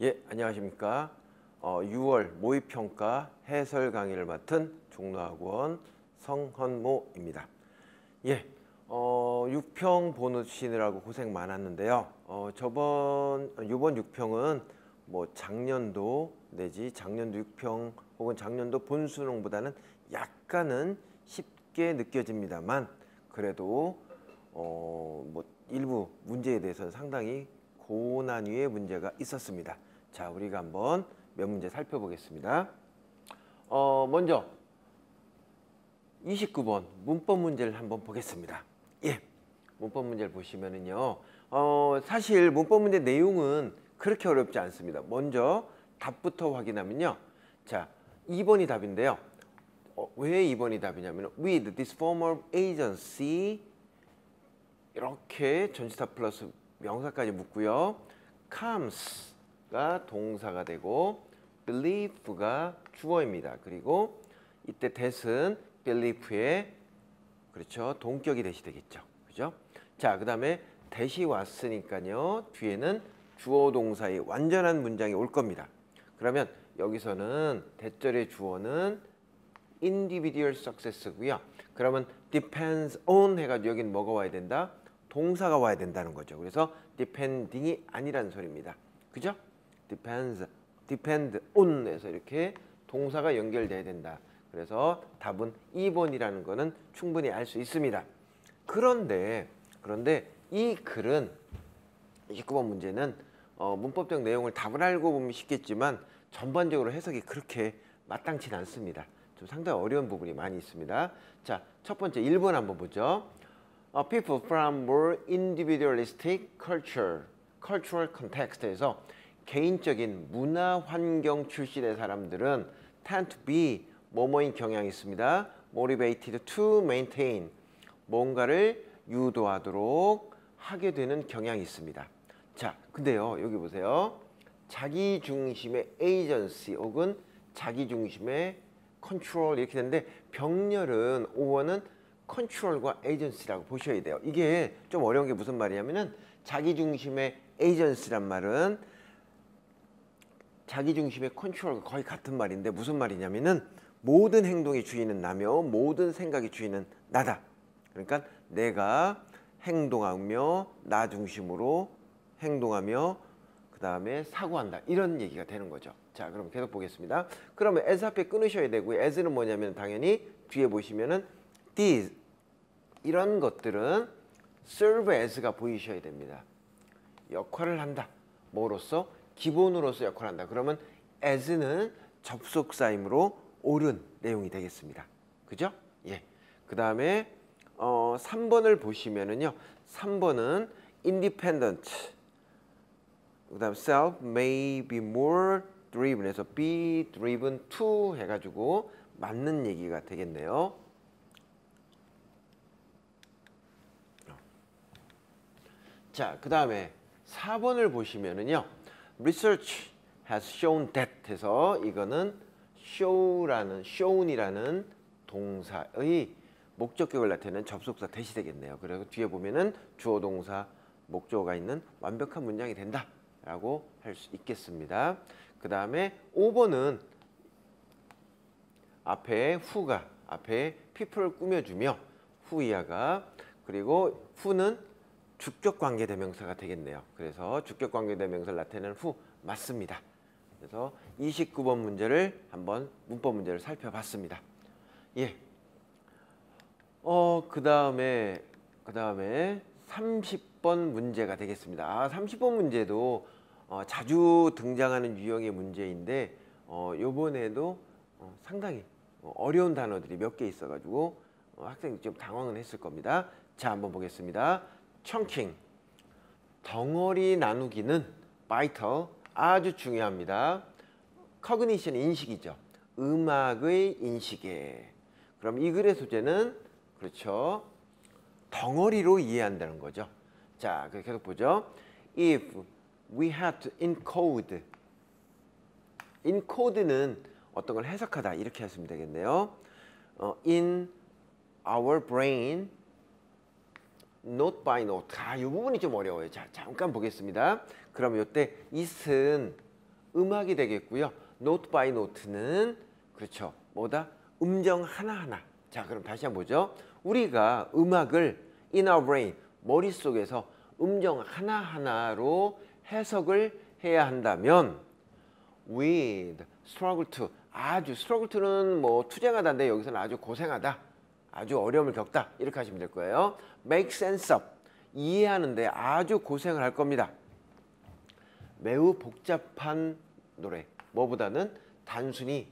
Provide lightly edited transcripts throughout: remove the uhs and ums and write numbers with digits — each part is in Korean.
예, 안녕하십니까. 6월 모의평가 해설 강의를 맡은 종로학원 성헌모입니다. 예, 6평 보시느라고 고생 많았는데요. 이번 6평은 뭐 작년도 내지 작년도 6평 혹은 작년도 본수능보다는 약간은 쉽게 느껴집니다만 그래도 뭐 일부 문제에 대해서는 상당히 고난이의 문제가 있었습니다. 자, 우리가 한번 몇 문제 살펴보겠습니다. 먼저 29번 문법 문제를 한번 보겠습니다. 예, 문법 문제를 보시면은요, 사실 문법 문제 내용은 그렇게 어렵지 않습니다. 먼저 답부터 확인하면요, 자, 2번이 답인데요. 왜 2번이 답이냐면 with this form of agency 이렇게 전치사 플러스 명사까지 묻고요. comes가 동사가 되고 belief가 주어입니다. 그리고 이때 that은 belief의 그렇죠, 동격이 that이 되겠죠. 그죠? 자, 그다음에 that이 왔으니까요. 뒤에는 주어 동사의 완전한 문장이 올 겁니다. 그러면 여기서는 that절의 주어는 individual success고요. 그러면 depends on 해가지고 여기는 뭐가 와야 된다? 동사가 와야 된다는 거죠. 그래서 depending이 아니라는 소리입니다. 그죠? depend on에서 이렇게 동사가 연결돼야 된다. 그래서 답은 2번이라는 거는 충분히 알 수 있습니다. 그런데 이 글은 29번 문제는 문법적 내용을 답을 알고 보면 쉽겠지만 전반적으로 해석이 그렇게 마땅치는 않습니다. 좀 상당히 어려운 부분이 많이 있습니다. 자, 첫 번째 1번 한번 보죠. People from more individualistic cultural context에서 개인적인 문화 환경 출신의 사람들은 tend to be 뭐뭐인 경향이 있습니다. motivated to maintain 뭔가를 유도하도록 하게 되는 경향이 있습니다. 자, 근데요, 여기 보세요. 자기 중심의 agency 혹은 자기 중심의 컨트롤 이렇게 되는데 병렬은 5번은 컨트롤과 에이전시라고 보셔야 돼요. 이게 좀 어려운 게 무슨 말이냐면은 자기 중심의 에이전시란 말은 자기 중심의 컨트롤과 거의 같은 말인데 무슨 말이냐면은 모든 행동의 주인은 나며 모든 생각의 주인은 나다. 그러니까 내가 행동하며 나 중심으로 행동하며 그 다음에 사고한다. 이런 얘기가 되는 거죠. 자, 그럼 계속 보겠습니다. 그러면 as 앞에 끊으셔야 되고요. as는 뭐냐면 당연히 뒤에 보시면은 these 이런 것들은 serve as가 보이셔야 됩니다. 역할을 한다. 뭐로서? 기본으로서 역할을 한다. 그러면 as는 접속사이므로 옳은 내용이 되겠습니다. 그죠? 예. 그 다음에 3번을 보시면은요. 3번은 independent 그 다음 self may be more driven 해서 be driven to 해가지고 맞는 얘기가 되겠네요. 자, 그 다음에 4번을 보시면은요. research has shown that 해서 이거는 shown이라는 동사의 목적격을 나타내는 접속사 that이 되겠네요. 그래서 뒤에 보면은 주어 동사 목적어가 있는 완벽한 문장이 된다 라고 할 수 있겠습니다. 그 다음에 5번은 앞에 people을 꾸며주며 who이야가 그리고 who는 주격관계대명사가 되겠네요. 그래서 주격관계대명사를 나타내는 who 맞습니다. 그래서 29번 문제를 한번 문법 문제를 살펴봤습니다. 예. 그 다음에 30번 문제가 되겠습니다. 30번 문제도 자주 등장하는 유형의 문제인데 요번에도 상당히 어려운 단어들이 몇 개 있어가지고 학생이 좀 당황은 했을 겁니다. 자, 한번 보겠습니다. chunking, 덩어리 나누기는 vital, 아주 중요합니다. cognition, 인식이죠. 음악의 인식에. 그럼 이 글의 소재는 그렇죠. 덩어리로 이해한다는 거죠. 자, 계속 보죠. If we had to encode, encode는 어떤 걸 해석하다 이렇게 하시면 되겠네요. In our brain, note by note. 이 부분이 좀 어려워요. 자, 잠깐 보겠습니다. 그러면 이때 it은 음악이 되겠고요. 노트 바이 노트는 그렇죠. 뭐다? 음정 하나하나. 자, 그럼 다시 한번 보죠. 우리가 음악을 in our brain, 머릿속에서 음정 하나하나로 해석을 해야 한다면 with struggle to, 아주 struggle to는 뭐 투쟁하다인데 여기서는 아주 고생하다, 아주 어려움을 겪다 이렇게 하시면 될 거예요. make sense of, 이해하는데 아주 고생을 할 겁니다. 매우 복잡한 노래, 뭐보다는 단순히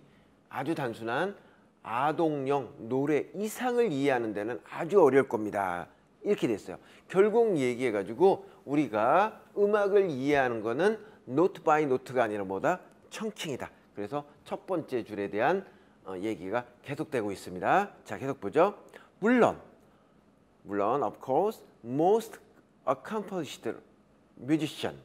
아주 단순한 아동용 노래 이상을 이해하는 데는 아주 어려울 겁니다. 이렇게 됐어요. 결국 얘기해가지고 우리가 음악을 이해하는 거는 노트 바이 노트가 아니라 뭐다? 청칭이다. 그래서 첫 번째 줄에 대한 얘기가 계속되고 있습니다. 자, 계속 보죠. 물론 of course most accomplished musician,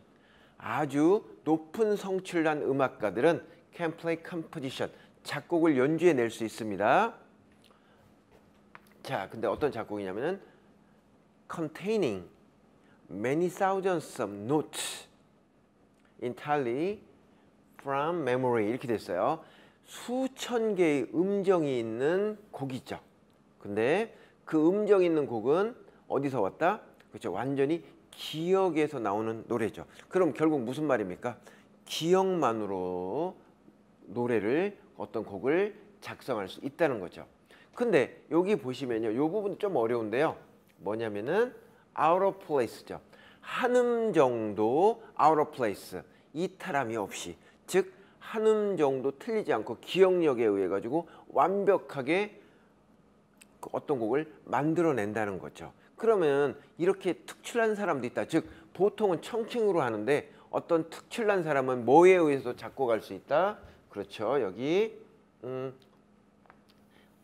아주 높은 성취를 한 음악가들은 can play composition, 작곡을 연주해낼 수 있습니다. 자, 근데 어떤 작곡이냐면은 containing many thousands of notes entirely from memory, 이렇게 됐어요. 수천 개의 음정이 있는 곡이죠. 근데 그 음정 있는 곡은 어디서 왔다? 그렇죠. 완전히 기억에서 나오는 노래죠. 그럼 결국 무슨 말입니까? 기억만으로 노래를, 어떤 곡을 작성할 수 있다는 거죠. 근데 여기 보시면요, 이 부분 좀 어려운데요. 뭐냐면은 out of place죠. 한 음 정도 out of place, 이탈함이 없이, 즉 한 음 정도 틀리지 않고 기억력에 의해 가지고 완벽하게 어떤 곡을 만들어낸다는 거죠. 그러면 이렇게 특출난 사람도 있다. 즉 보통은 청칭으로 하는데 어떤 특출난 사람은 뭐에 의해서 작곡할 수 있다? 그렇죠. 여기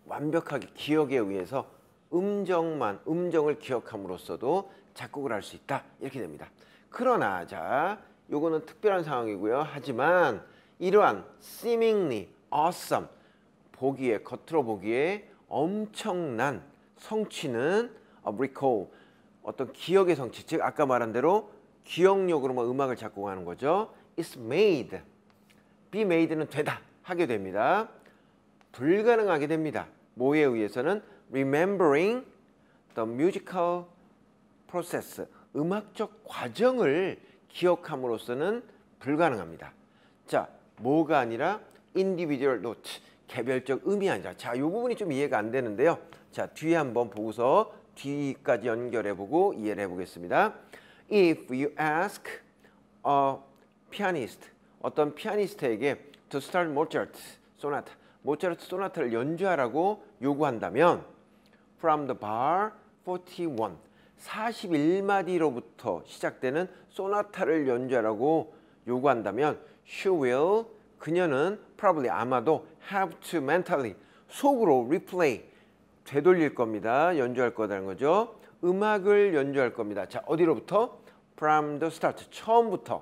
완벽하게 기억에 의해서 음정을 기억함으로써도 작곡을 할 수 있다. 이렇게 됩니다. 그러나 자, 요거는 특별한 상황이고요. 하지만 이러한 seemingly awesome, 겉으로 보기에 엄청난 성취는 recall, 어떤 기억의 성취, 즉 아까 말한 대로 기억력으로만 음악을 작곡하는 거죠. It's made, be made는 되다, 하게 됩니다. 불가능하게 됩니다. 뭐에 의해서는 remembering the musical process, 음악적 과정을 기억함으로써는 불가능합니다. 자, 뭐가 아니라 individual note, 개별적 음이 아니라. 자, 이 부분이 좀 이해가 안 되는데요. 자, 뒤에 한번 보고서 뒤까지 연결해보고 이해를 해보겠습니다. If you ask a pianist, 어떤 피아니스트에게 to start Mozart sonata, 모차르트 소나타를 연주하라고 요구한다면 from the bar 41, 41마디로부터 시작되는 소나타를 연주하라고 요구한다면 she will, 그녀는 probably, 아마도 have to mentally, 속으로 replay, 되돌릴 겁니다. 연주할 거라는 거죠. 음악을 연주할 겁니다. 자, 어디로부터? from the start, 처음부터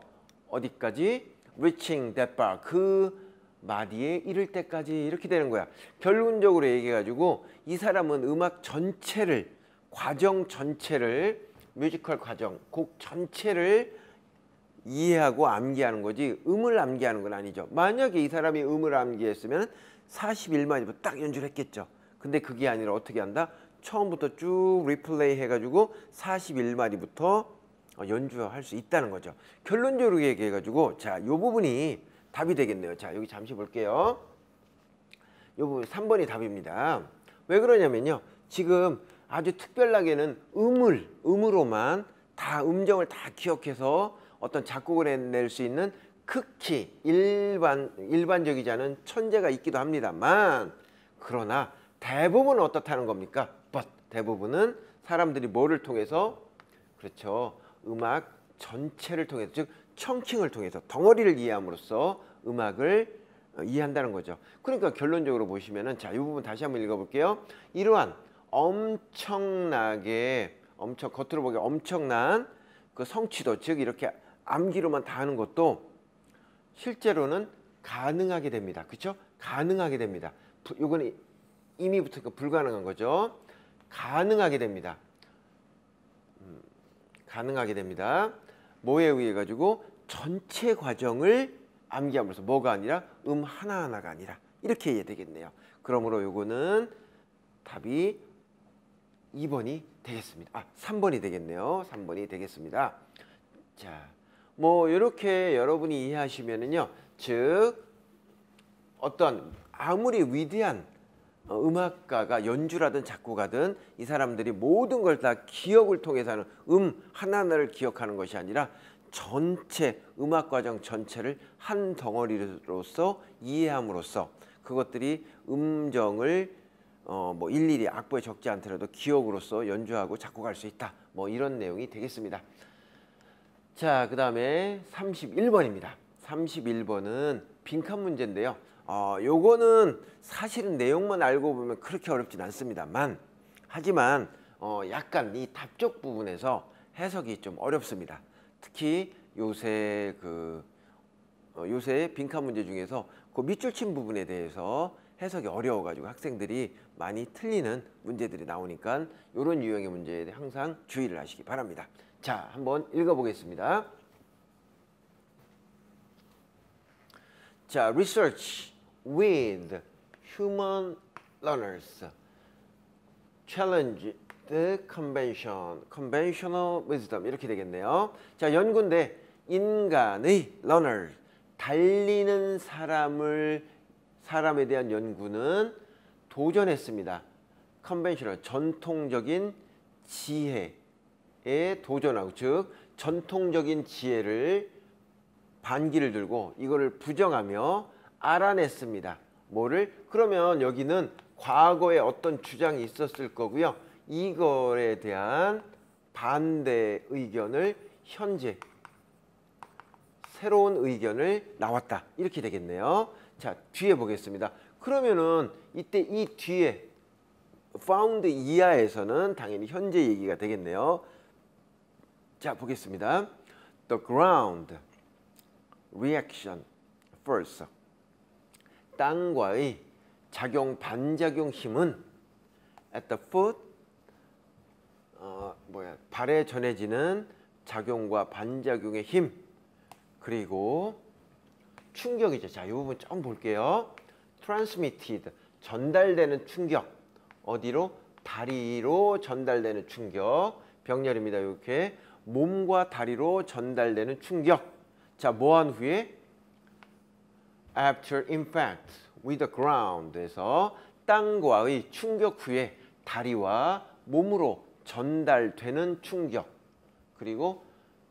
어디까지? reaching that bar, 그 마디에 이를 때까지, 이렇게 되는 거야. 결론적으로 얘기해가지고 이 사람은 음악 전체를, 과정 전체를, 뮤지컬 과정, 곡 전체를 이해하고 암기하는 거지 음을 암기하는 건 아니죠. 만약에 이 사람이 음을 암기했으면 41마디부터 딱 연주를 했겠죠. 근데 그게 아니라 어떻게 한다? 처음부터 쭉 리플레이 해가지고 41마디부터 연주할 수 있다는 거죠. 결론적으로 얘기해가지고 자, 이 부분이 답이 되겠네요. 자, 여기 잠시 볼게요. 이 부분 3번이 답입니다. 왜 그러냐면요, 지금 아주 특별하게는 음으로만 다 음정을 다 기억해서 어떤 작곡을 해낼 수 있는 극히 일반적이지 않은 천재가 있기도 합니다만, 그러나 대부분은 어떻다는 겁니까? 대부분은 사람들이 뭐를 통해서? 그렇죠, 음악 전체를 통해서, 즉 청칭을 통해서 덩어리를 이해함으로써 음악을 이해한다는 거죠. 그러니까 결론적으로 보시면은, 자, 이 부분 다시 한번 읽어볼게요. 이러한 겉으로 보기 엄청난 그 성취도, 즉 이렇게 암기로만 다 하는 것도 실제로는 가능하게 됩니다. 그렇죠? 가능하게 됩니다. 이거는 이미 붙으니까 불가능한 거죠. 가능하게 됩니다. 가능하게 됩니다. 뭐에 의해 가지고? 전체 과정을 암기함으로써 뭐가 아니라 하나하나가 아니라 이렇게 해야 되겠네요. 그러므로 요거는 답이 2번이 되겠습니다. 3번이 되겠네요. 3번이 되겠습니다. 자, 뭐 이렇게 여러분이 이해하시면은요, 즉 어떤 아무리 위대한 음악가가 연주라든 작곡가든 이 사람들이 모든 걸 다 기억을 통해서 하는 하나하나를 기억하는 것이 아니라 전체 음악 과정 전체를 한 덩어리로서 이해함으로써 그것들이 음정을 뭐 일일이 악보에 적지 않더라도 기억으로서 연주하고 작곡할 수 있다. 뭐 이런 내용이 되겠습니다. 자, 그 다음에 31번입니다. 31번은 빈칸 문제인데요. 요거는 사실은 내용만 알고 보면 그렇게 어렵진 않습니다만, 하지만 약간 이 답쪽 부분에서 해석이 좀 어렵습니다. 특히 요새 요새 빈칸 문제 중에서 그 밑줄 친 부분에 대해서 해석이 어려워가지고 학생들이 많이 틀리는 문제들이 나오니까 이런 유형의 문제에 대해 항상 주의를 하시기 바랍니다. 자, 한번 읽어보겠습니다. 자, research with human learners challenge the conventional wisdom 이렇게 되겠네요. 자, 연구인데 인간의 learner 달리는 사람에 대한 연구는 도전했습니다. conventional 전통적인 지혜에 도전하고, 즉 전통적인 지혜를 반기를 들고 이거를 부정하며 알아냈습니다. 뭐를? 그러면 여기는 과거에 어떤 주장이 있었을 거고요. 이거에 대한 반대 의견을 현재 새로운 의견을 나왔다. 이렇게 되겠네요. 자, 뒤에 보겠습니다. 그러면은 이때 이 뒤에 found 이하에서는 당연히 현재 얘기가 되겠네요. 자, 보겠습니다. The ground reaction force 땅과의 작용 반작용 힘은 at the foot 발에 전해지는 작용과 반작용의 힘, 그리고 충격이죠. 자, 이 부분 좀 볼게요. transmitted 전달되는 충격, 어디로? 다리로 전달되는 충격, 병렬입니다. 이렇게 몸과 다리로 전달되는 충격. 자, 뭐한 후에? after impact with the ground에서 땅과의 충격 후에 다리와 몸으로 전달되는 충격, 그리고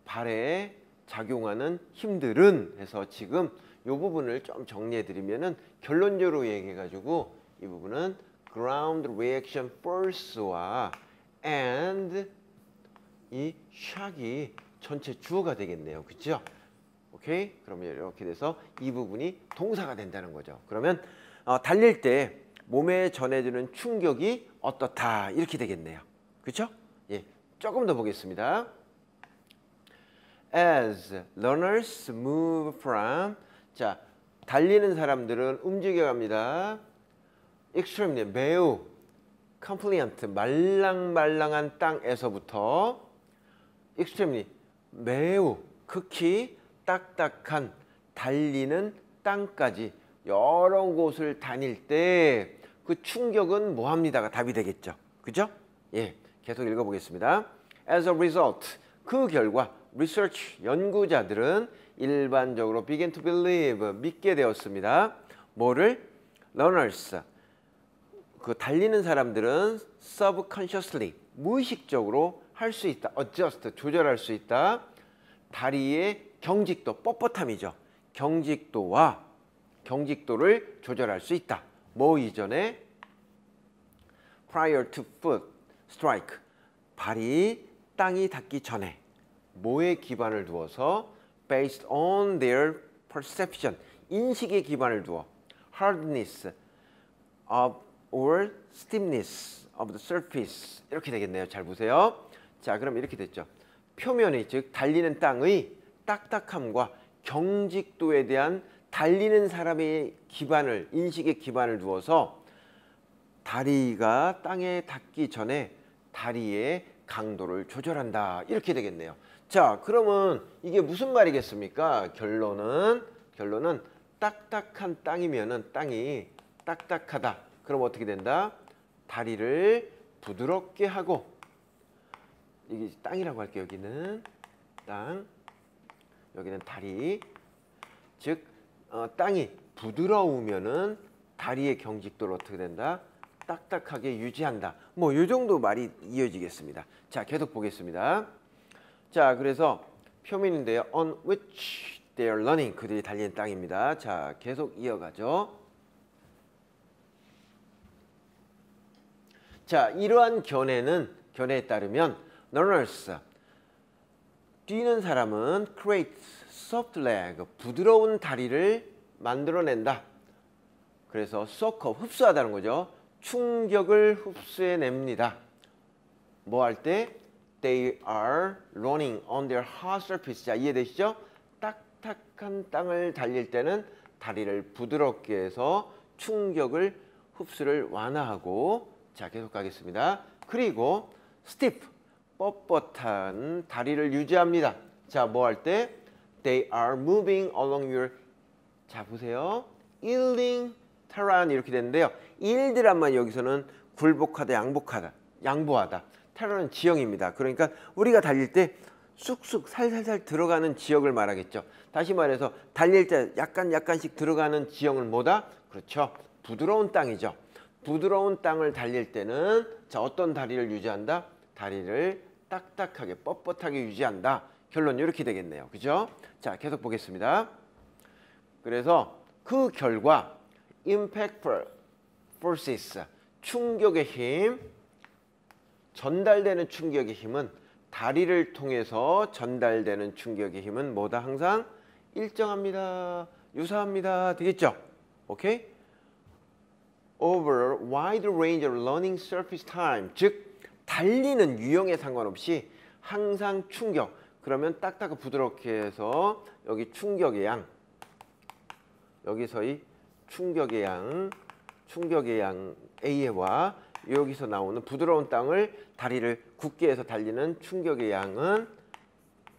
발에 작용하는 힘들은 해서 지금 이 부분을 좀 정리해 드리면은 결론적으로 얘기해 가지고 이 부분은 ground reaction force와 and 이 shock이 전체 주어가 되겠네요. 그렇죠? 오케이? 그러면 이렇게 돼서 이 부분이 동사가 된다는 거죠. 그러면 달릴 때 몸에 전해지는 충격이 어떻다 이렇게 되겠네요. 그렇죠? 예, 조금 더 보겠습니다. As learners move from, 자, 달리는 사람들은 움직여갑니다. extremely 매우 compliant 말랑말랑한 땅에서부터 extremely 매우 극히 딱딱한 달리는 땅까지 여러 곳을 다닐 때 그 충격은 뭐합니다가 답이 되겠죠. 그죠? 예, 계속 읽어보겠습니다. As a result, 그 결과 research 연구자들은 일반적으로 begin to believe 믿게 되었습니다. 뭐를? learners 그 달리는 사람들은 subconsciously 무의식적으로 할 수 있다. adjust 조절할 수 있다. 다리의 경직도 뻣뻣함이죠. 경직도를 조절할 수 있다. 뭐 이전에? prior to foot strike 발이 땅이 닿기 전에 뭐에 기반을 두어서 based on their perception 인식에 기반을 두어 hardness of or stiffness of the surface 이렇게 되겠네요. 잘 보세요. 자, 그럼 이렇게 됐죠. 표면의 즉 달리는 땅의 딱딱함과 경직도에 대한 달리는 사람의 기반을 인식에 기반을 두어서 다리가 땅에 닿기 전에 다리의 강도를 조절한다 이렇게 되겠네요. 자, 그러면 이게 무슨 말이겠습니까? 결론은 결론은 딱딱한 땅이면은 땅이 딱딱하다. 그럼 어떻게 된다? 다리를 부드럽게 하고, 이게 땅이라고 할게요. 여기는 땅, 여기는 다리. 즉 땅이 부드러우면은 다리의 경직도를 어떻게 된다? 딱딱하게 유지한다. 뭐 이 정도 말이 이어지겠습니다. 자, 계속 보겠습니다. 자, 그래서 표면인데요. On which they are running. 그들이 달리는 땅입니다. 자, 계속 이어가죠. 자, 이러한 견해에 따르면 runners, 뛰는 사람은 create soft leg, 부드러운 다리를 만들어낸다. 그래서 soak up, 흡수하다는 거죠. 충격을 흡수해냅니다. 뭐 할 때? They are running on their hard surface. 자, 이해되시죠? 딱딱한 땅을 달릴 때는 다리를 부드럽게 해서 충격을 흡수를 완화하고, 자, 계속 가겠습니다. 그리고 stiff, 뻣뻣한 다리를 유지합니다. 자, 뭐 할 때? They are moving along your, 자, 보세요. yielding terrain 이렇게 되는데요. yield란 말 여기서는 굴복하다, 양보하다. terrain은 지형입니다. 그러니까 우리가 달릴 때 쑥쑥 살살살 들어가는 지역을 말하겠죠. 다시 말해서 달릴 때 약간씩 들어가는 지형은 뭐다? 그렇죠. 부드러운 땅이죠. 부드러운 땅을 달릴 때는 자, 어떤 다리를 유지한다? 다리를 딱딱하게 뻣뻣하게 유지한다. 결론 이렇게 되겠네요. 그죠? 자, 계속 보겠습니다. 그래서 그 결과 impact forces, 충격의 힘, 전달되는 충격의 힘은 다리를 통해서 전달되는 충격의 힘은 뭐다? 항상 일정합니다. 유사합니다. 되겠죠? 오케이? Over wide range of running surface time, 즉 달리는 유형에 상관없이 항상 충격, 그러면 딱딱하고 부드럽게 해서 여기 충격의 양, 여기서의 충격의 양 A와 여기서 나오는 부드러운 땅을 다리를 굳게 해서 달리는 충격의 양은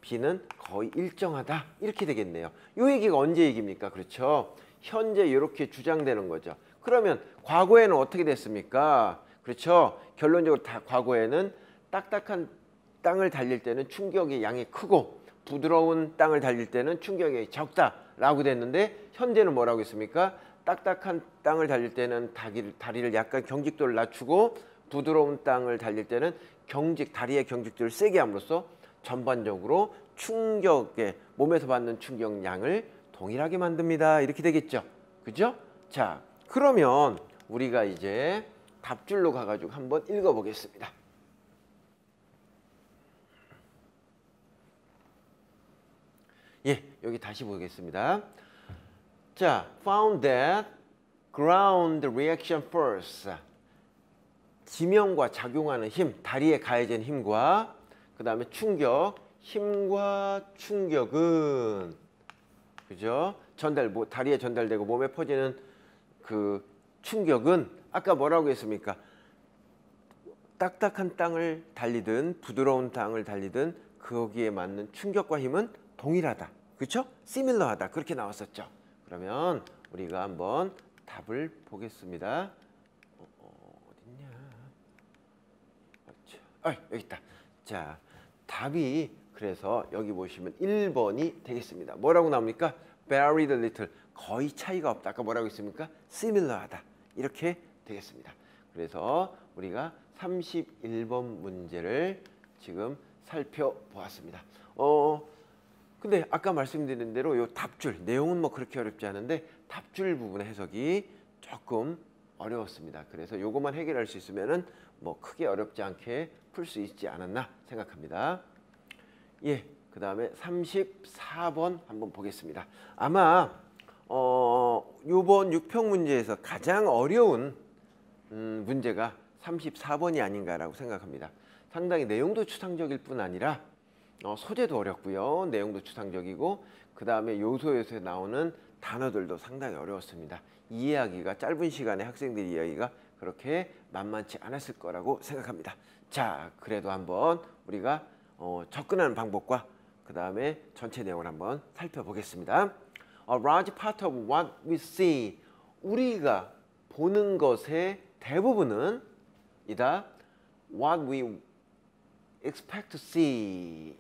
B는 거의 일정하다. 이렇게 되겠네요. 이 얘기가 언제 얘기입니까? 그렇죠. 현재 이렇게 주장되는 거죠. 그러면 과거에는 어떻게 됐습니까? 그렇죠. 결론적으로 과거에는 딱딱한 땅을 달릴 때는 충격의 양이 크고 부드러운 땅을 달릴 때는 충격이 적다라고 됐는데 현재는 뭐라고 했습니까? 딱딱한 땅을 달릴 때는 다리를 약간 경직도를 낮추고 부드러운 땅을 달릴 때는 다리의 경직도를 세게 함으로써 전반적으로 몸에서 받는 충격량을 동일하게 만듭니다. 이렇게 되겠죠. 그죠? 자, 그러면 우리가 이제 답줄로 가가지고 한번 읽어보겠습니다. 예, 여기 다시 보겠습니다. 자, found that ground reaction force, 지면과 작용하는 힘, 다리에 가해진 힘과 그 다음에 힘과 충격은, 그죠? 다리에 전달되고 몸에 퍼지는 그 충격은 아까 뭐라고 했습니까? 딱딱한 땅을 달리든 부드러운 땅을 달리든 거기에 맞는 충격과 힘은 동일하다. 그렇죠? 시밀러하다. 그렇게 나왔었죠. 그러면 우리가 한번 답을 보겠습니다. 어딨냐? 여기 있다. 자, 답이 그래서 여기 보시면 1번이 되겠습니다. 뭐라고 나옵니까? very little, 거의 차이가 없다. 아까 뭐라고 했습니까? similar하다. 이렇게 되겠습니다. 그래서 우리가 31번 문제를 지금 살펴보았습니다. 근데 아까 말씀드린 대로 요 답줄, 내용은 뭐 그렇게 어렵지 않은데 답줄 부분의 해석이 조금 어려웠습니다. 그래서 요것만 해결할 수 있으면은 뭐 크게 어렵지 않게 풀 수 있지 않았나 생각합니다. 예, 그 다음에 34번 한번 보겠습니다. 아마 요번 6평 문제에서 가장 어려운 문제가 34번이 아닌가라고 생각합니다. 상당히 내용도 추상적일 뿐 아니라 소재도 어렵고요. 내용도 추상적이고 그 다음에 요소에서 나오는 단어들도 상당히 어려웠습니다. 이해하기가, 짧은 시간에 학생들이 이해하기가 그렇게 만만치 않았을 거라고 생각합니다. 자, 그래도 한번 우리가 접근하는 방법과 그 다음에 전체 내용을 한번 살펴보겠습니다. A large part of what we see. 우리가 보는 것의 대부분은 이다. What we expect to see.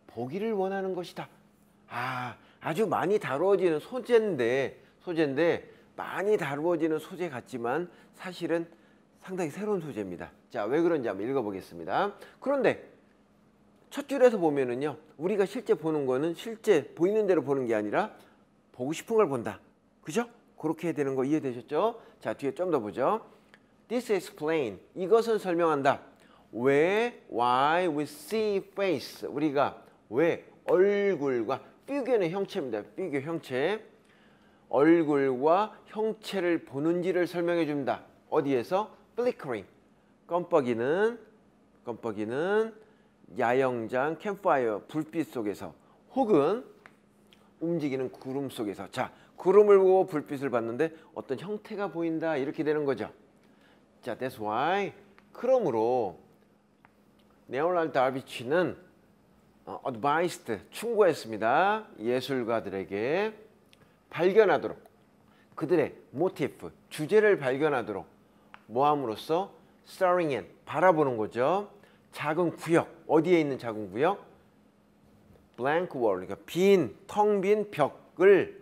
보기를 원하는 것이다. 아주 많이 다루어지는 소재인데 많이 다루어지는 소재 같지만 사실은 상당히 새로운 소재입니다. 자, 왜 그런지 한번 읽어보겠습니다. 그런데 첫 줄에서 보면은요, 우리가 실제 보는 거는 실제 보이는 대로 보는 게 아니라 보고 싶은 걸 본다. 그죠? 그렇게 해야 되는 거 이해되셨죠? 자, 뒤에 좀 더 보죠. This explain. 이것은 설명한다. 왜, why we see face. 우리가 왜 얼굴과 figure는 형체입니다. figure 형체. 얼굴과 형체를 보는지를 설명해 줍니다. 어디에서? flickering. 껌뻑이는 야영장 캠프파이어 불빛 속에서 혹은 움직이는 구름 속에서. 자, 구름을 보고 불빛을 봤는데 어떤 형태가 보인다 이렇게 되는 거죠. 자, that's why. 그러므로 레오나르도 다빈치는 advised 충고했습니다. 예술가들에게 발견하도록 그들의 motif 주제를 발견하도록 뭐함으로써 staring in 바라보는 거죠. 작은 구역 어디에 있는 작은 구역? blank wall 그러니까 텅 빈 벽을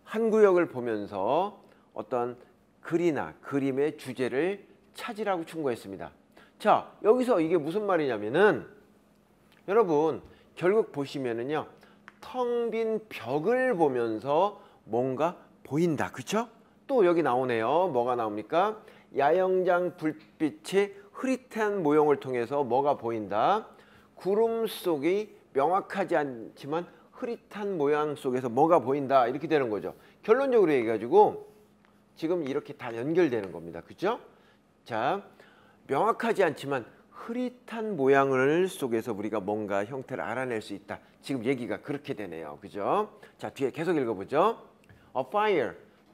한 구역을 보면서 어떤 글이나 그림의 주제를 찾으라고 충고했습니다. 자, 여기서 이게 무슨 말이냐면은 여러분 결국 보시면은요 텅 빈 벽을 보면서 뭔가 보인다. 그쵸? 또 여기 나오네요. 뭐가 나옵니까? 야영장 불빛의 흐릿한 모형을 통해서 뭐가 보인다? 구름 속이 명확하지 않지만 흐릿한 모양 속에서 뭐가 보인다. 이렇게 되는 거죠. 결론적으로 얘기해가지고 지금 이렇게 다 연결되는 겁니다. 그죠? 자, 명확하지 않지만 흐릿한 모양을 속에서 우리가 뭔가 형태를 알아낼 수 있다. 지금 얘기가 그렇게 되네요. 그죠? 자, 뒤에 계속 읽어보죠. A fire,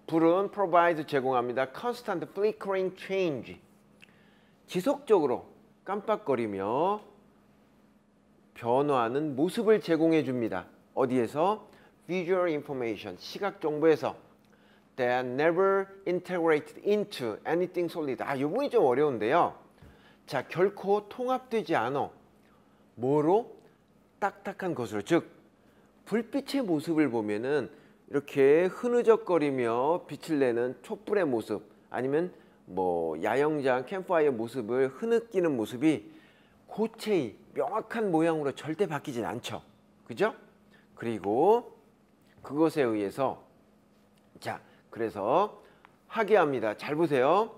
불은 provide 제공합니다. Constant flickering change. 지속적으로 깜빡거리며 변화하는 모습을 제공해 줍니다. 어디에서? Visual information, 시각 정보에서. That never integrated into anything solid. 이 부분이 좀 어려운데요. 자, 결코 통합되지 않아. 뭐로? 딱딱한 것으로. 즉, 불빛의 모습을 보면은 이렇게 흐느적거리며 빛을 내는 촛불의 모습 아니면 뭐 야영장 캠프파이어 모습을 흐느끼는 모습이 고체의 명확한 모양으로 절대 바뀌진 않죠. 그죠? 그리고 그것에 의해서 자, 그래서 하게 합니다. 잘 보세요.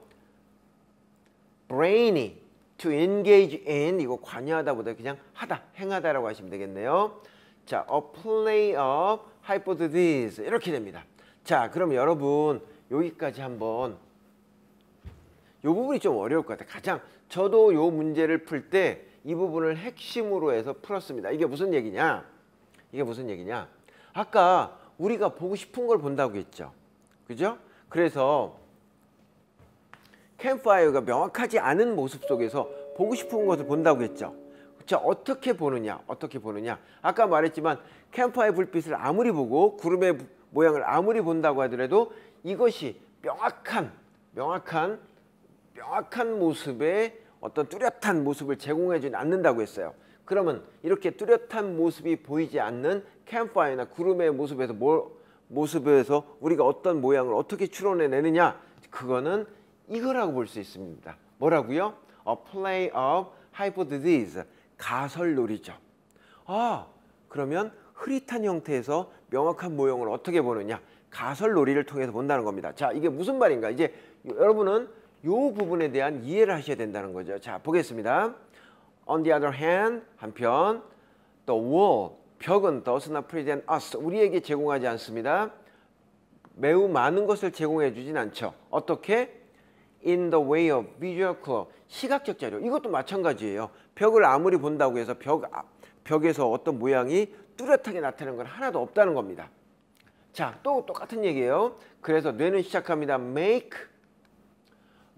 brainy to engage in 이거 관여하다보다 그냥 하다, 행하다라고 하시면 되겠네요. 자, a play of hypothesis 이렇게 됩니다. 자, 그럼 여러분 여기까지 한번 이 부분이 좀 어려울 것 같아요. 저도 이 문제를 풀 때 이 부분을 핵심으로 해서 풀었습니다. 이게 무슨 얘기냐? 아까 우리가 보고 싶은 걸 본다고 했죠. 그죠? 그래서 캠프파이어가 명확하지 않은 모습 속에서 보고 싶은 것을 본다고 했죠. 자, 어떻게 보느냐? 아까 말했지만 캠프파이어 불빛을 아무리 보고 구름의 모양을 아무리 본다고 하더라도 이것이 명확한 모습의 어떤 뚜렷한 모습을 제공해주지 않는다고 했어요. 그러면 이렇게 뚜렷한 모습이 보이지 않는 캠프파이어나 구름의 모습에서 우리가 어떤 모양을 어떻게 추론해내느냐? 그거는 이거라고 볼 수 있습니다. 뭐라고요? A play of hypothesis. 가설놀이죠. 그러면 흐릿한 형태에서 명확한 모형을 어떻게 보느냐? 가설놀이를 통해서 본다는 겁니다. 자, 이게 무슨 말인가? 이제 여러분은 이 부분에 대한 이해를 하셔야 된다는 거죠. 자, 보겠습니다. On the other hand, 한편 the wall, 벽은 does not present us, 우리에게 제공하지 않습니다. 매우 많은 것을 제공해 주진 않죠. 어떻게? In the way of visual clue, 시각적 자료. 이것도 마찬가지예요. 벽을 아무리 본다고 해서 벽에서 어떤 모양이 뚜렷하게 나타나는 건 하나도 없다는 겁니다. 자, 또 똑같은 얘기예요. 그래서 뇌는 시작합니다. Make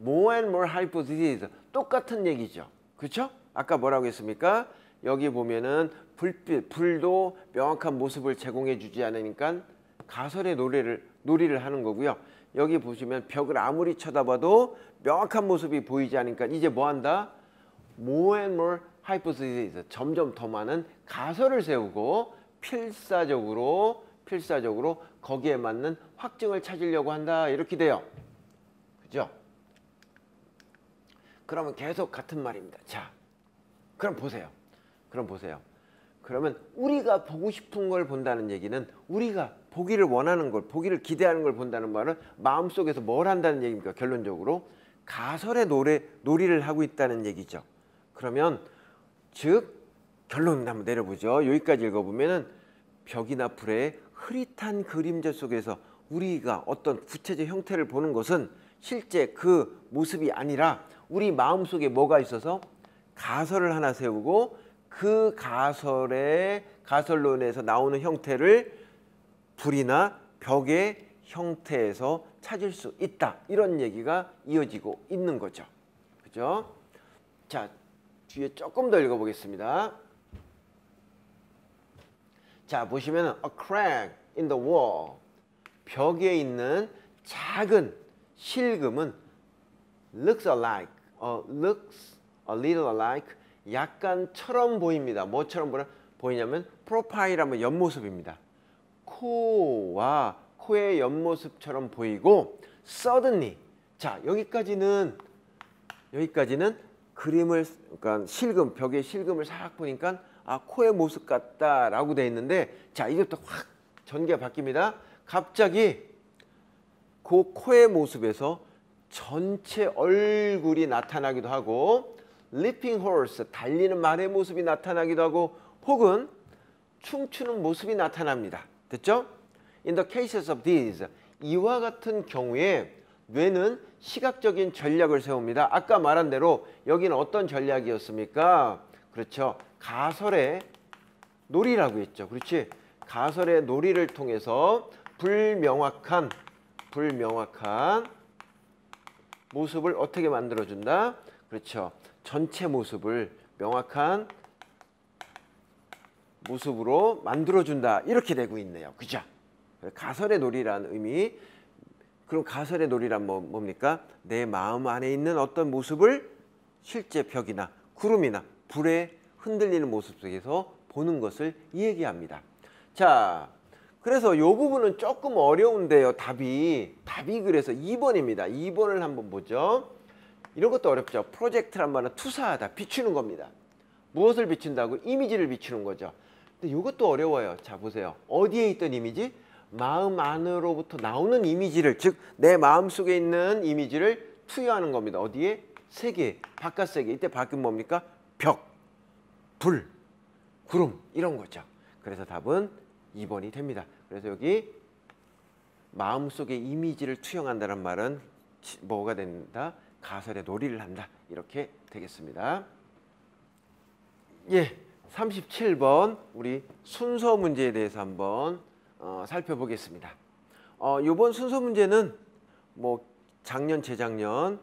more and more hypotheses. 똑같은 얘기죠. 그렇죠? 아까 뭐라고 했습니까? 여기 보면은 불도 명확한 모습을 제공해 주지 않으니까 가설의 놀이를 하는 거고요. 여기 보시면 벽을 아무리 쳐다봐도 명확한 모습이 보이지 않으니까 이제 뭐 한다? More and more hypotheses. 점점 더 많은 가설을 세우고 필사적으로 거기에 맞는 확증을 찾으려고 한다. 이렇게 돼요. 그죠? 그러면 계속 같은 말입니다. 자, 그럼 보세요. 그러면 우리가 보고 싶은 걸 본다는 얘기는 우리가 보기를 원하는 걸, 보기를 기대하는 걸 본다는 말은 마음속에서 뭘 한다는 얘기입니까? 결론적으로 가설의 놀이를 하고 있다는 얘기죠. 그러면 즉 결론을 한번 내려보죠. 여기까지 읽어보면은 벽이나 불의 흐릿한 그림자 속에서 우리가 어떤 구체적 형태를 보는 것은 실제 그 모습이 아니라 우리 마음속에 뭐가 있어서 가설을 하나 세우고 그 가설론에서 나오는 형태를 불이나 벽의 형태에서 찾을 수 있다. 이런 얘기가 이어지고 있는 거죠. 그죠? 자, 뒤에 조금 더 읽어보겠습니다. 자, 보시면 a crack in the wall. 벽에 있는 작은 실금은 looks a little alike. 약간처럼 보입니다. 뭐처럼 보이냐면 프로파일하면 옆모습입니다. 코의 옆모습처럼 보이고 suddenly. 자, 여기까지는 그림을, 그러니까 벽에 실금을 싹 보니까 아, 코의 모습 같다라고 돼 있는데, 자, 이제부터 확 전개가 바뀝니다. 갑자기 그 코의 모습에서 전체 얼굴이 나타나기도 하고, leaping horse, 달리는 말의 모습이 나타나기도 하고, 혹은 춤추는 모습이 나타납니다. 됐죠? In the cases of these, 이와 같은 경우에 뇌는 시각적인 전략을 세웁니다. 아까 말한 대로 여기는 어떤 전략이었습니까? 그렇죠. 가설의 놀이라고 했죠. 그렇지. 가설의 놀이를 통해서 불명확한 모습을 어떻게 만들어준다? 그렇죠. 전체 모습을 명확한 모습으로 만들어준다. 이렇게 되고 있네요. 그죠? 가설의 놀이라는 의미. 그럼 가설의 놀이란 뭡니까? 내 마음 안에 있는 어떤 모습을 실제 벽이나 구름이나 불에 흔들리는 모습 속에서 보는 것을 얘기합니다. 자, 그래서 이 부분은 조금 어려운데요. 답이 그래서 2번입니다. 2번을 한번 보죠. 이런 것도 어렵죠. 프로젝트란 말은 투사하다, 비추는 겁니다. 무엇을 비춘다고? 이미지를 비추는 거죠. 근데 이것도 어려워요. 자, 보세요. 어디에 있던 이미지? 마음 안으로부터 나오는 이미지를, 즉 내 마음속에 있는 이미지를 투여하는 겁니다. 어디에? 세계, 바깥 세계. 이때 밖은 뭡니까? 벽, 불, 구름, 이런 거죠. 그래서 답은 2번이 됩니다. 그래서 여기 마음속에 이미지를 투영한다는 말은 뭐가 된다? 가설의 놀이를 한다. 이렇게 되겠습니다. 예, 37번 우리 순서 문제에 대해서 한번 살펴보겠습니다. 이번 순서 문제는 뭐 작년, 재작년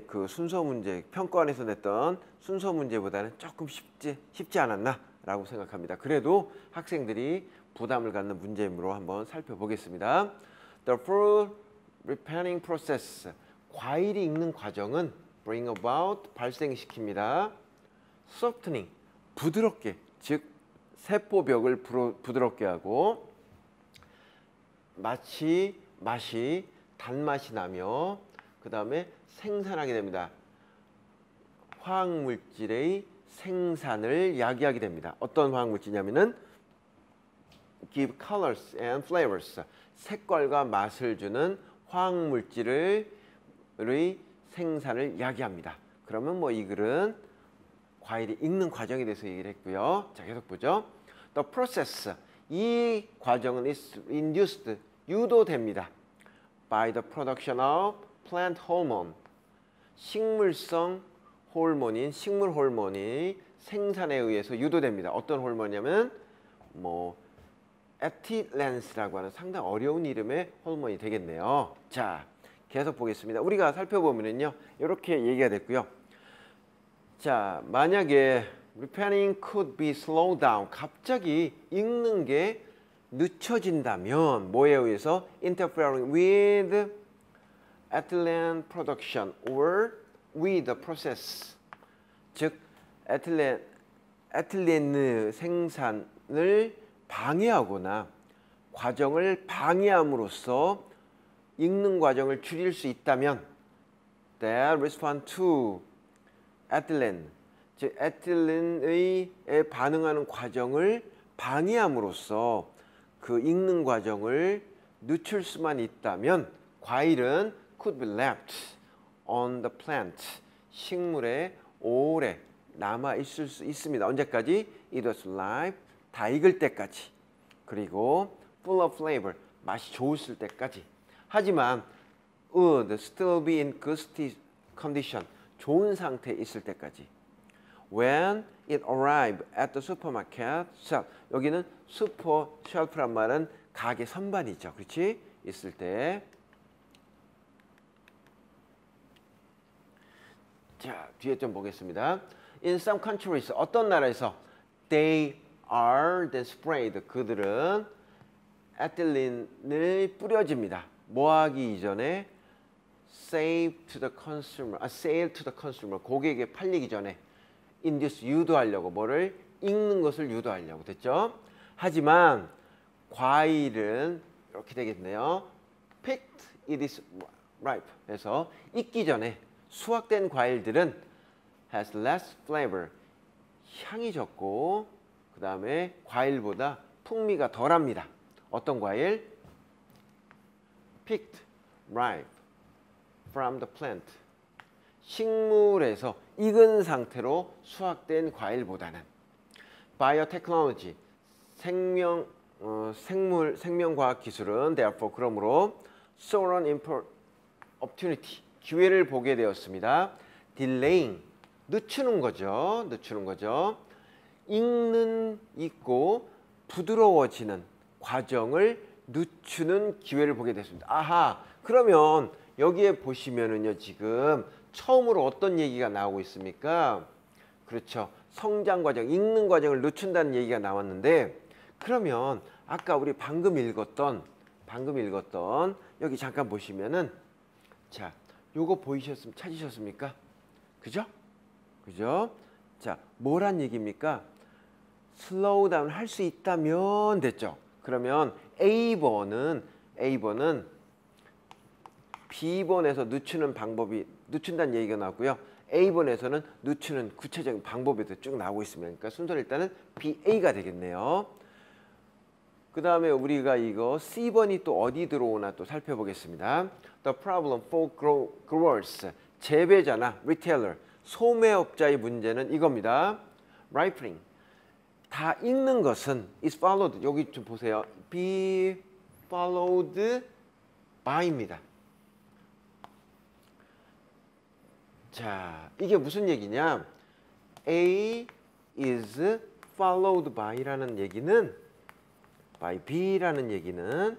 그 순서 문제, 평가원에서 냈던 순서 문제보다는 조금 쉽지 않았나라고 생각합니다. 그래도 학생들이 부담을 갖는 문제로 한번 살펴보겠습니다. The fruit ripening process. 과일이 익는 과정은 bring about, 발생시킵니다. softening, 부드럽게, 즉 세포벽을 부드럽게 하고, 맛이 단맛이 나며 그 다음에 생산하게 됩니다. 화학물질의 생산을 야기하게 됩니다. 어떤 화학물질이냐면은 give colors and flavors, 색깔과 맛을 주는 화학물질의 생산을 야기합니다. 그러면 뭐 이 글은 과일이 익는 과정에 대해서 얘기를 했고요. 자, 계속 보죠. The process, 이 과정은 is induced, 유도됩니다. by the production of plant hormone, 식물성 호르몬인 식물 호르몬이 생산에 의해서 유도됩니다. 어떤 호르몬이냐면 뭐 에틸렌스라고 하는 상당히 어려운 이름의 호르몬이 되겠네요. 자, 계속 보겠습니다. 우리가 살펴보면요, 이렇게 얘기가 됐고요. 자, 만약에 Repairing could be slowed down. 갑자기 읽는 게 늦춰진다면 뭐에 의해서? Interfering with ethylene production or with the process. 즉 에틸렌 생산을 방해하거나 과정을 방해함으로써 익는 과정을 줄일 수 있다면 that respond to ethylene, 즉 에틸렌에 반응하는 과정을 방해함으로써 그 익는 과정을 늦출 수만 있다면 과일은 could be left on the plant, 식물에 오래 남아 있을 수 있습니다. 언제까지? It was ripe, 다 익을 때까지. 그리고 full of flavor, 맛이 좋았을 때까지. 하지만 would still be in good condition, 좋은 상태에 있을 때까지. When it arrived at the supermarket shelf, 여기는 슈퍼 쉘프란 말은 가게 선반이죠. 그렇지? 있을 때. 자, 뒤에 좀 보겠습니다. In some countries, 어떤 나라에서 they are then sprayed, 그들은 에틸렌을 뿌려집니다. 뭐 하기 이전에? save to the consumer, sale to the consumer, 고객에게 팔리기 전에 induce, 유도하려고, 뭐를? 익는 것을 유도하려고. 됐죠? 하지만 과일은 이렇게 되겠네요. picked, it is ripe. 그래서 익기 전에 수확된 과일들은 has less flavor, 향이 적고 그 다음에 과일보다 풍미가 덜합니다. 어떤 과일? picked, ripe from the plant, 식물에서 익은 상태로 수확된 과일보다는. biotechnology, 생명과학 기술은 therefore, 그러므로 saw an opportunity, 기회를 보게 되었습니다. delaying, 늦추는 거죠. 익고 부드러워지는 과정을 늦추는 기회를 보게 됐습니다. 아하, 그러면 여기에 보시면은요, 지금 처음으로 어떤 얘기가 나오고 있습니까? 그렇죠. 성장 과정, 익는 과정을 늦춘다는 얘기가 나왔는데, 그러면 아까 우리 방금 읽었던 여기 잠깐 보시면은, 자, 요거 찾으셨습니까? 그죠? 자, 뭐란 얘기입니까? 슬로우 다운 할 수 있다면 됐죠. 그러면 A번은 B번에서 늦춘다는 얘기가 나왔고요. A번에서는 늦추는 구체적인 방법이 쭉 나오고 있습니다. 그러니까 순서는 일단은 BA가 되겠네요. 그 다음에 우리가 이거 C번이 또 어디 들어오나 또 살펴보겠습니다. The problem for growers, 재배자나 retailer, 소매업자의 문제는 이겁니다. ripening, 다 익는 것은 is followed, 여기 좀 보세요. be followed by입니다. 자, 이게 무슨 얘기냐? A is followed by라는 얘기는, by B라는 얘기는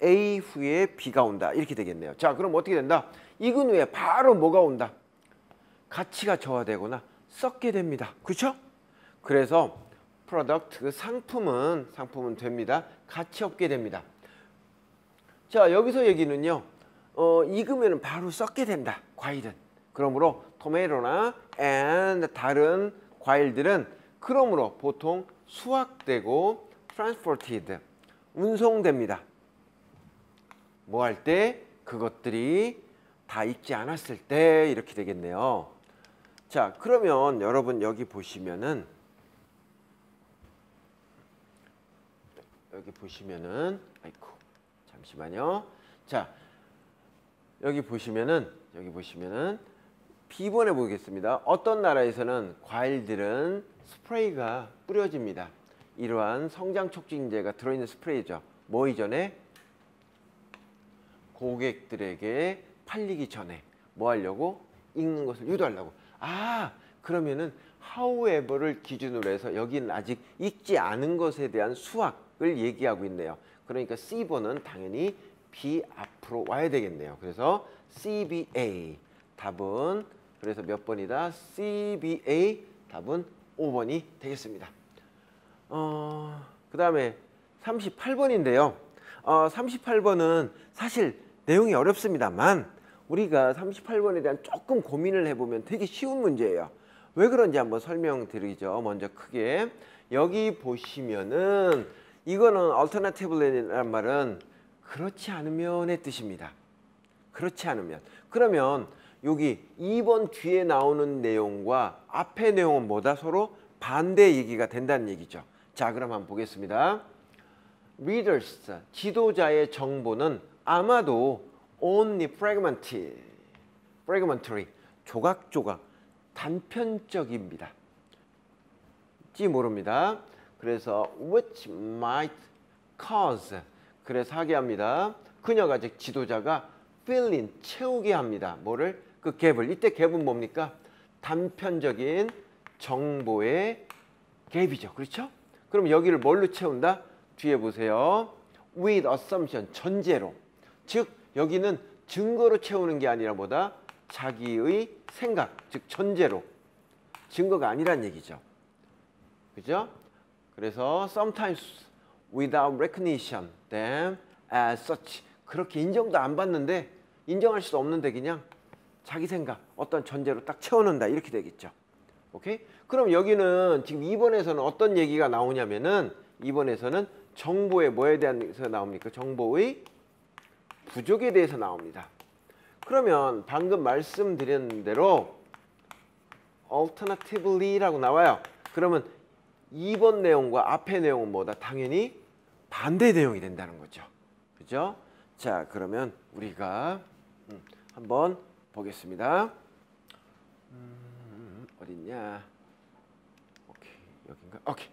A 후에 B가 온다, 이렇게 되겠네요. 자, 그럼 어떻게 된다? 익은 후에 바로 뭐가 온다? 가치가 저하되거나 썩게 됩니다. 그렇죠? 그래서 product, 그 상품은 됩니다. 가치 없게 됩니다. 자, 여기서 얘기는요, 익으면 바로 썩게 된다, 과일은. 그러므로 토마토나 and 다른 과일들은 그러므로 보통 수확되고 transported, 운송됩니다. 뭐 할 때? 그것들이 다 익지 않았을 때, 이렇게 되겠네요. 자, 그러면 여러분 여기 보시면은 아이고, 잠시만요. 자, 여기 보시면은 B번에 보겠습니다. 어떤 나라에서는 과일들은 스프레이가 뿌려집니다. 이러한 성장 촉진제가 들어있는 스프레이죠. 뭐 이전에? 고객들에게 팔리기 전에 뭐 하려고? 익는 것을 유도하려고. 아, 그러면은 however를 기준으로 해서 여기는 아직 익지 않은 것에 대한 수확을 얘기하고 있네요. 그러니까 C번은 당연히 B 앞으로 와야 되겠네요. 그래서 CBA 답은, 그래서 몇 번이다? CBA 답은 5번이 되겠습니다. 그 다음에 38번인데요. 38번은 사실 내용이 어렵습니다만 우리가 38번에 대한 조금 고민을 해보면 되게 쉬운 문제예요. 왜 그런지 한번 설명드리죠. 먼저 크게 여기 보시면은 이거는 alternative란 말은 그렇지 않으면의 뜻입니다. 그렇지 않으면. 그러면 여기 2번 뒤에 나오는 내용과 앞의 내용은 뭐다? 서로 반대 얘기가 된다는 얘기죠. 자, 그럼 한번 보겠습니다. Readers, 지도자의 정보는 아마도 only fragmentary, 조각조각, 단편적입니다. 지 모릅니다. 그래서 which might cause, 그래서 하게 합니다. 그녀가 즉 지도자가 fill in, 채우게 합니다. 뭐를? 그 갭을. 이때 갭은 뭡니까? 단편적인 정보의 갭이죠. 그렇죠? 그럼 여기를 뭘로 채운다? 뒤에 보세요. with assumption, 전제로. 즉 여기는 증거로 채우는 게 아니라 뭐다? 자기의 생각, 즉 전제로. 증거가 아니란 얘기죠. 그죠? 그래서 sometimes without recognition, then as such. 그렇게 인정도 안 받는데 인정할 수 없는데 그냥 자기 생각, 어떤 전제로 딱 채워놓는다. 이렇게 되겠죠. 오케이? 그럼 여기는 지금 2번에서는 어떤 얘기가 나오냐면은 2번에서는 정보의 뭐에 대해서 나옵니까? 정보의 부족에 대해서 나옵니다. 그러면 방금 말씀드린 대로 alternatively라고 나와요. 그러면 2번 내용과 앞의 내용은 뭐다? 당연히 반대 내용이 된다는 거죠. 그죠? 자, 그러면 우리가 한번 보겠습니다. 어딨냐? 오케이, 여긴가? 오케이,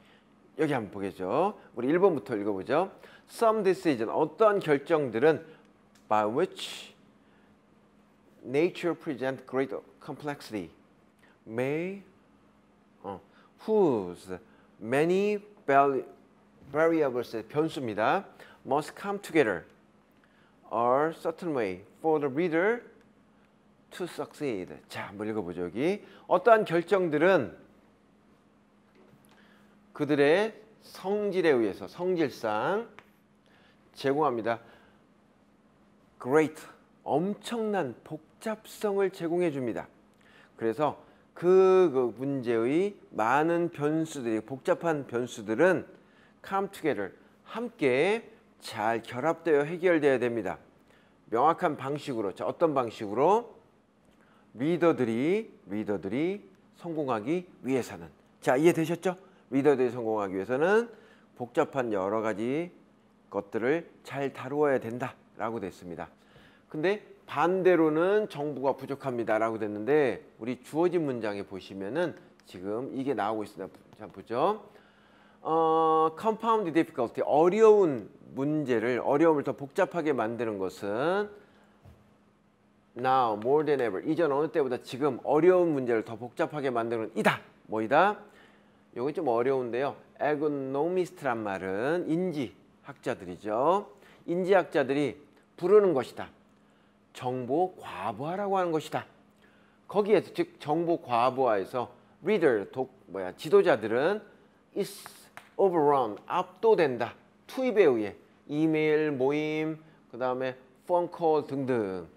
여기 한번 보겠죠. 우리 1번부터 읽어보죠. Some decision, 어떠한 결정들은 by which nature presents great complexity may whose many variables, 변수입니다. must come together a certain way for the reader to succeed. 자, 한번 읽어보죠. 여기 어떠한 결정들은 그들의 성질에 의해서, 성질상 제공합니다. great, 엄청난 복잡성을 제공해 줍니다. 그래서 그 문제의 많은 변수들이, 복잡한 변수들은 come together, 함께 잘 결합되어 해결되어야 됩니다. 명확한 방식으로. 자, 어떤 방식으로? 리더들이 성공하기 위해서는. 자, 이해되셨죠? 리더들이 성공하기 위해서는 복잡한 여러 가지 것들을 잘 다루어야 된다라고 됐습니다. 근데 반대로는 정보가 부족합니다라고 됐는데 우리 주어진 문장에 보시면은 지금 이게 나오고 있습니다. 자, 보죠. compound difficulty, 어려운 문제를, 어려움을 더 복잡하게 만드는 것은 now more than ever, 이전 어느 때보다 지금 어려운 문제를 더 복잡하게 만드는 이다. 뭐이다? 요거 좀 어려운데요. ergonomist란 말은 인지학자들이죠. 인지학자들이 부르는 것이다. 정보 과부하라고 하는 것이다. 거기에서 즉 정보 과부하에서 reader, 지도자들은 is overrun, 압도된다. 투입에 의해 이메일, 모임, 그 다음에 폰콜 등등의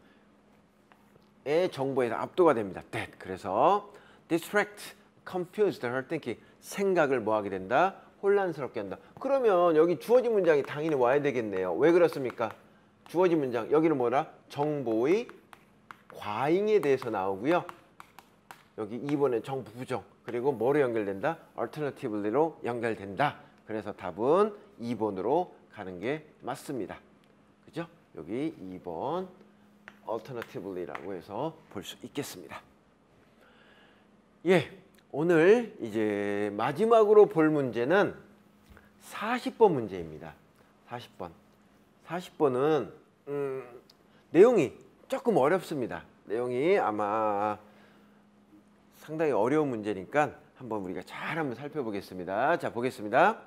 정보에서 압도가 됩니다. 그래서 distract, confused her thinking, 생각을 뭐하게 된다? 혼란스럽게 한다. 그러면 여기 주어진 문장이 당연히 와야 되겠네요. 왜 그렇습니까? 주어진 문장, 여기는 뭐라? 정보의 과잉에 대해서 나오고요. 여기 2번에 정보 부족, 그리고 뭐로 연결된다? alternatively로 연결된다. 그래서 답은 2번으로 가는 게 맞습니다. 그죠? 여기 2번 alternatively라고 해서 볼 수 있겠습니다. 예, 오늘 이제 마지막으로 볼 문제는 40번 문제입니다. 40번은 내용이 조금 어렵습니다. 내용이 아마 상당히 어려운 문제니까 한번 우리가 잘 한번 살펴보겠습니다. 자, 보겠습니다.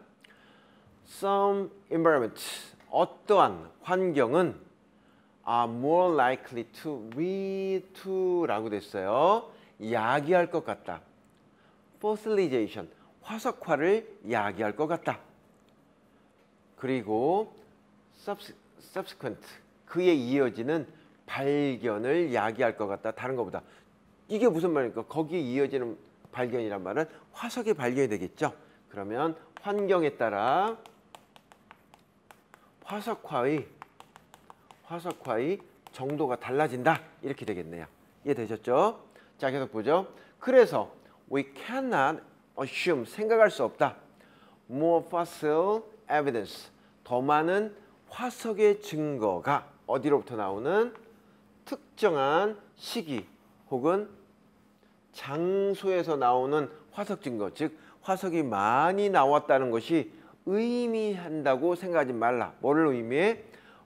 Some environments, 어떠한 환경은 are more likely to lead to 라고 됐어요. 야기할 것 같다. fossilization, 화석화를 야기할 것 같다. 그리고 subsequent, 그에 이어지는 발견을 야기할 것 같다. 다른 것보다. 이게 무슨 말입니까? 거기에 이어지는 발견이란 말은 화석의 발견이 되겠죠. 그러면 환경에 따라 화석화의 정도가 달라진다. 이렇게 되겠네요. 이해되셨죠? 자, 계속 보죠. 그래서 we cannot assume, 생각할 수 없다. more fossil evidence, 더 많은 화석의 증거가 어디로부터 나오는 특정한 시기 혹은 장소에서 나오는 화석 증거, 즉 화석이 많이 나왔다는 것이 의미한다고 생각하지 말라. 뭐를 의미해?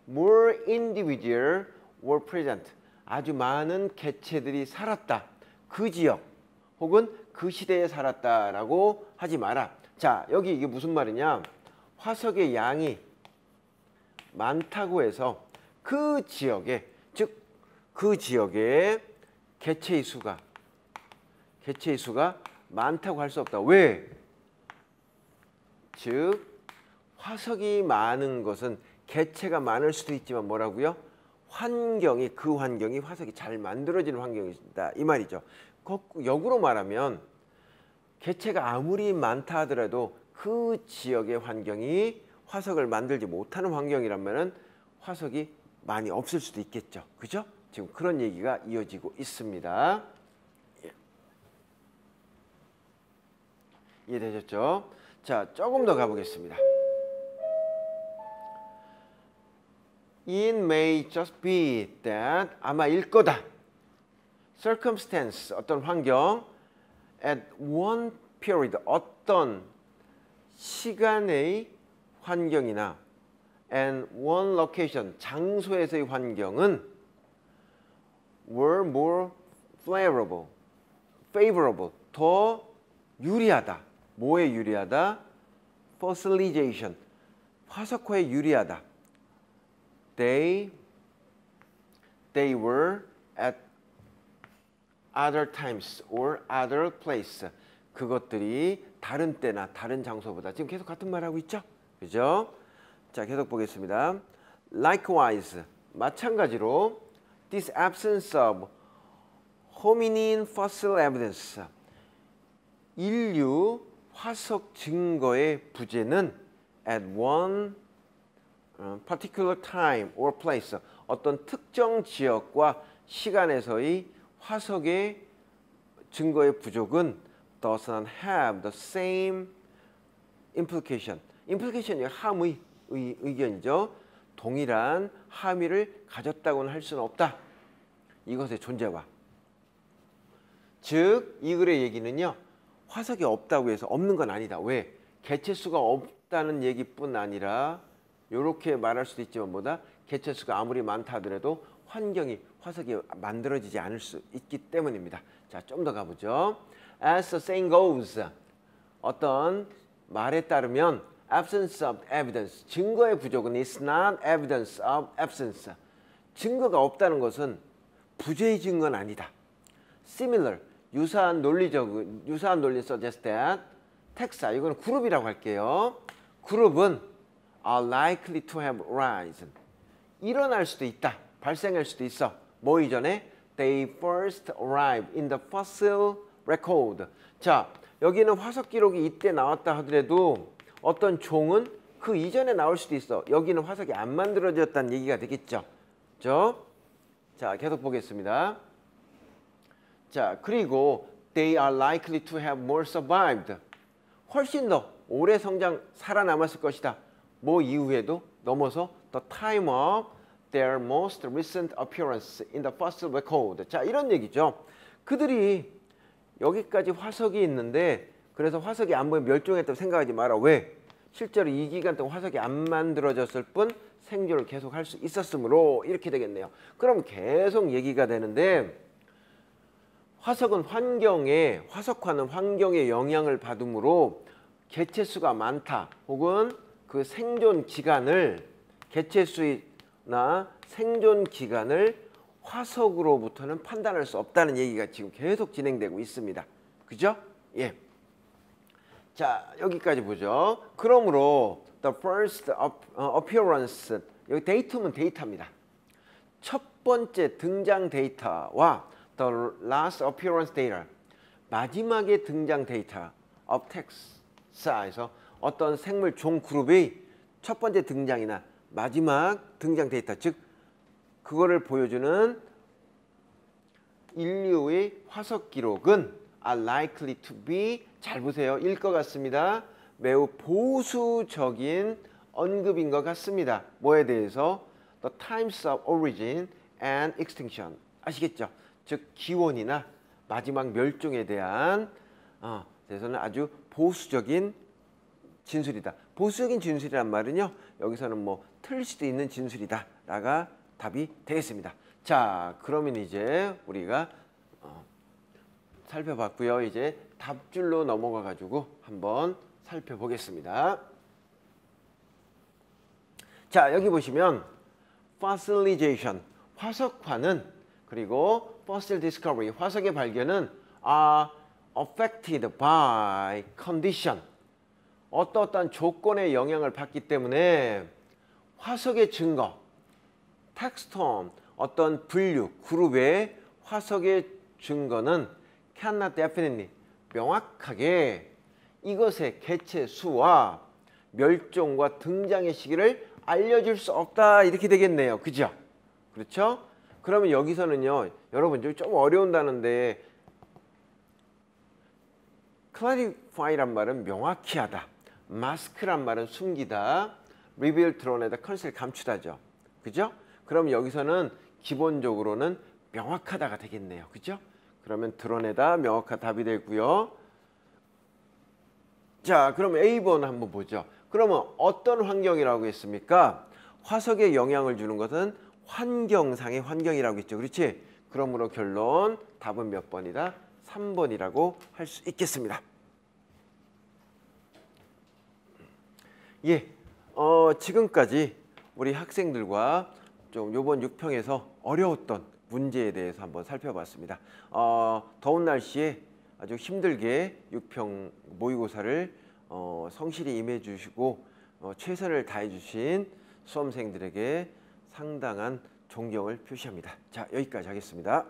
More individual were present, 아주 많은 개체들이 살았다. 그 지역 혹은 그 시대에 살았다라고 하지 마라. 자, 여기 이게 무슨 말이냐? 화석의 양이 많다고 해서 그 지역에, 즉 그 지역에 개체의 수가 많다고 할 수 없다. 왜? 즉 화석이 많은 것은 개체가 많을 수도 있지만 뭐라고요? 그 환경이 화석이 잘 만들어지는 환경이다. 이 말이죠. 역으로 말하면 개체가 아무리 많다 하더라도 그 지역의 환경이 화석을 만들지 못하는 환경이라면 화석이 많이 없을 수도 있겠죠. 그죠? 지금 그런 얘기가 이어지고 있습니다. 예. 이해되셨죠? 자, 조금 더 가보겠습니다. It may just be that, 아마일 거다. Circumstance, 어떤 환경, at one period, 어떤 시간의 환경이나 and one location, 장소에서의 환경은 were more favorable, 더 유리하다. 뭐에 유리하다? fossilization, 화석화에 유리하다. They were at other times or other place. 그것들이 다른 때나 다른 장소보다, 지금 계속 같은 말 하고 있죠? 그죠? 자, 계속 보겠습니다. Likewise, 마찬가지로 this absence of hominin fossil evidence, 인류 화석 증거의 부재는 at one particular time or place, 어떤 특정 지역과 시간에서의 화석의 증거의 부족은 does not have the same implication. implication이 함의 의견이죠. 동일한 함의를 가졌다고는 할 수는 없다. 이것의 존재와. 즉, 이 글의 얘기는요, 화석이 없다고 해서 없는 건 아니다. 왜? 개체수가 없다는 얘기뿐 아니라 이렇게 말할 수도 있지만 뭐다? 개체수가 아무리 많다 하더라도 환경이, 화석이 만들어지지 않을 수 있기 때문입니다. 자, 좀 더 가보죠. As the saying goes, 어떤 말에 따르면 absence of evidence, 증거의 부족은 is not evidence of absence. 증거가 없다는 것은 부재의 증거는 아니다. Similar, 유사한 논리 suggest that, 텍사, 이거는 그룹이라고 할게요. 그룹은 are likely to have arisen, 일어날 수도 있다, 발생할 수도 있어. 뭐 이전에? They first arrived in the fossil record. 자, 여기는 화석 기록이 이때 나왔다 하더라도 어떤 종은 그 이전에 나올 수도 있어. 여기는 화석이 안 만들어졌다는 얘기가 되겠죠. 그죠? 자, 계속 보겠습니다. 자, 그리고 they are likely to have more survived. 훨씬 더 오래 살아남았을 것이다. 뭐 이후에도 넘어서 the time of their most recent appearance in the fossil record. 자, 이런 얘기죠. 그들이 여기까지 화석이 있는데 그래서 화석이 안 보이면 멸종했다고 생각하지 마라. 왜? 실제로 이 기간 동안 화석이 안 만들어졌을 뿐 생존을 계속 할 수 있었으므로 이렇게 되겠네요. 그럼 계속 얘기가 되는데 화석은 화석화는 환경에 영향을 받으므로 개체수가 많다 혹은 그 생존 기간을, 개체수나 생존 기간을 화석으로부터는 판단할 수 없다는 얘기가 지금 계속 진행되고 있습니다. 그죠? 예. 자, 여기까지 보죠. 그러므로 the first appearance, 여기 데이터면 데이터입니다. 첫 번째 등장 데이터와 the last appearance data, 마지막에 등장 데이터 of taxa에서 어떤 생물 종 그룹의 첫 번째 등장이나 마지막 등장 데이터, 즉 그거를 보여주는 인류의 화석 기록은 are likely to be, 잘 보세요, 일 것 같습니다. 매우 보수적인 언급인 것 같습니다. 뭐에 대해서? The times of origin and extinction. 아시겠죠? 즉 기원이나 마지막 멸종에 대한 대해서는 아주 보수적인 진술이다. 보수적인 진술이란 말은요, 여기서는 뭐 틀릴 수도 있는 진술이다 라가 답이 되겠습니다. 자, 그러면 이제 우리가 살펴봤고요. 이제 답줄로 넘어가 가지고 한번 살펴보겠습니다. 자, 여기 보시면 fossilization, 화석화는, 그리고 fossil discovery, 화석의 발견은 are affected by condition, 어떠한 조건의 영향을 받기 때문에 화석의 증거, 텍스톤, 어떤 분류, 그룹의 화석의 증거는 cannot definitely, 명확하게 이것의 개체 수와 멸종과 등장의 시기를 알려줄 수 없다, 이렇게 되겠네요. 그죠? 그렇죠? 그러면 여기서는요, 여러분 좀 어려운 단어인데 clarify란 말은 명확히 하다, mask란 말은 숨기다, reveal 드러내다, 컨실을 감추다죠. 그죠? 그럼 여기서는 기본적으로는 명확하다가 되겠네요. 그죠? 그러면 드러내다, 명확한 답이 되고요. 자, 그럼 A번 한번 보죠. 그러면 어떤 환경이라고 했습니까? 화석에 영향을 주는 것은 환경상의 환경이라고 했죠. 그렇지? 그러므로 결론 답은 몇 번이다? 3번이라고 할 수 있겠습니다. 예, 지금까지 우리 학생들과 좀 요번 6평에서 어려웠던 문제에 대해서 한번 살펴봤습니다. 더운 날씨에 아주 힘들게 6평 모의고사를 성실히 임해 주시고 최선을 다해 주신 수험생들에게 상당한 존경을 표시합니다. 자, 여기까지 하겠습니다.